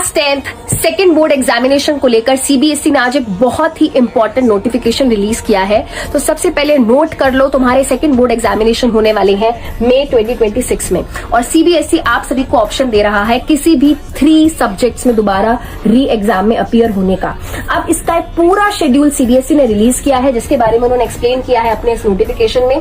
Class 10th second board examination को लेकर CBSE ने आज एक बहुत ही इंपॉर्टेंट नोटिफिकेशन रिलीज किया है। तो सबसे पहले नोट कर लो, तुम्हारे सेकेंड बोर्ड एग्जामिनेशन होने वाले हैं मई 2026 में, और सीबीएसई आप सभी को ऑप्शन दे रहा है किसी भी 3 सब्जेक्ट्स में दोबारा री एग्जाम में अपीयर होने का। अब इसका एक पूरा शेड्यूल सीबीएसई ने रिलीज किया है, जिसके बारे में उन्होंने एक्सप्लेन किया है अपने इस नोटिफिकेशन में।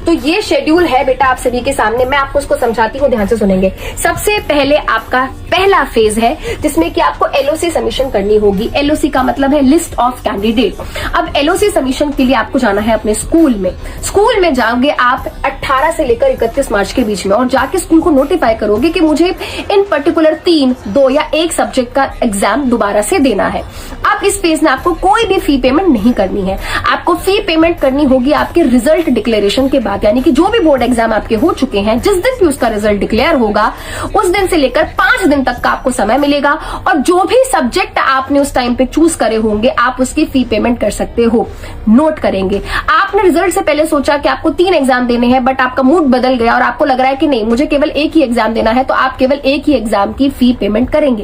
तो ये शेड्यूल है बेटा आप सभी के सामने, मैं आपको उसको समझाती हूँ, ध्यान से सुनेंगे। सबसे पहले आपका पहला फेज है जिसमें कि आपको एलओसी सबमिशन करनी होगी। एलओसी का मतलब है लिस्ट ऑफ कैंडिडेट। अब एलओसी सबमिशन के लिए आपको जाना है अपने स्कूल में। स्कूल में जाओगे आप 18 से लेकर 31 मार्च के बीच में, और जाके स्कूल को नोटिफाई करोगे कि मुझे इन पर्टिकुलर 3, 2 या 1 सब्जेक्ट का एग्जाम दोबारा से देना है। अब इस फेज में आपको कोई भी फी पेमेंट नहीं करनी है। आपको फी पेमेंट करनी होगी आपके रिजल्ट डिक्लेरेशन के बाद, यानी कि जो भी बोर्ड एग्जाम आपके हो चुके हैं, जिस दिन भी उसका रिजल्ट डिक्लेयर होगा उस दिन से लेकर 5 दिन तक का आपको समय मिलेगा, और जो भी सब्जेक्ट आपने उस टाइम पे चूज करे होंगे आप उसकी फी पेमेंट कर सकते हो। नोट करेंगे, आपने रिजल्ट से पहले सोचा कि आपको 3 एग्जाम देने हैं, बट आपका मूड बदल गया और आपको लग रहा है कि नहीं मुझे केवल 1 ही एग्जाम देना है, तो आप केवल 1 ही एग्जाम की फी पेमेंट करेंगे।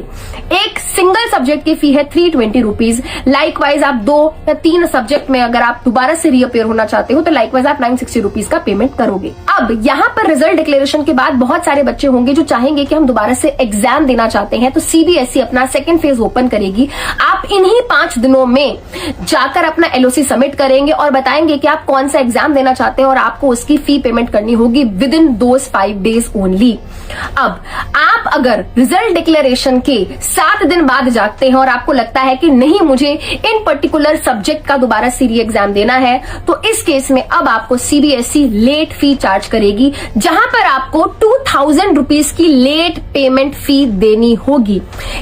एक सिंगल सब्जेक्ट की फी है 320 रुपीज। लाइकवाइज आप 2 या 3 सब्जेक्ट में अगर आप दोबारा से रीअपियर होना चाहते हो तो लाइकवाइज आप 960 रुपीज का पेमेंट करोगे। अब यहाँ पर रिजल्ट डिक्लेरेशन के बाद बहुत सारे बच्चे होंगे जो चाहेंगे कि हम दोबारा से एग्जाम देना चाहते हैं, तो सीबीएसई अपना सेकंड फेज ओपन करेगी। आप इन्हीं 5 दिनों में जाकर अपना एलओसी सबमिट करेंगे और बताएंगे कि आप कौन सा एग्जाम देना चाहते हैं, और आपको उसकी फी पेमेंट करनी होगी with in those 5 days only. अब आप अगर रिजल्ट डिक्लेरेशन के 7 दिन बाद जागते हैं और आपको लगता है कि नहीं मुझे इन पर्टिकुलर सब्जेक्ट का दोबारा से री एग्जाम देना है, तो इस केस में अब आपको सीबीएसई लेट फी चार्ज करेगी, जहां पर आपको 2000 रुपीज की लेट पेमेंट फी देनी होगी।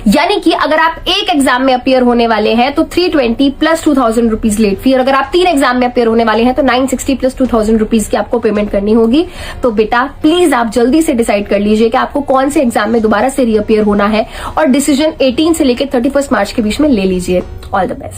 यानी कि अगर आप 1 एग्जाम में अपीयर होने वाले हैं तो 320 प्लस 2000 रुपीज लेट फी, और अगर आप 3 एग्जाम में अपीयर होने वाले हैं तो 960 प्लस 2000 रुपीज की आपको पेमेंट करनी होगी। तो बेटा प्लीज आप जल्दी से डिसाइड कर लीजिए कि आपको कौन से एग्जाम में दोबारा से रीअपियर होना है, और डिसीजन 18 से लेकर 31 मार्च के बीच में ले लीजिए। All the best.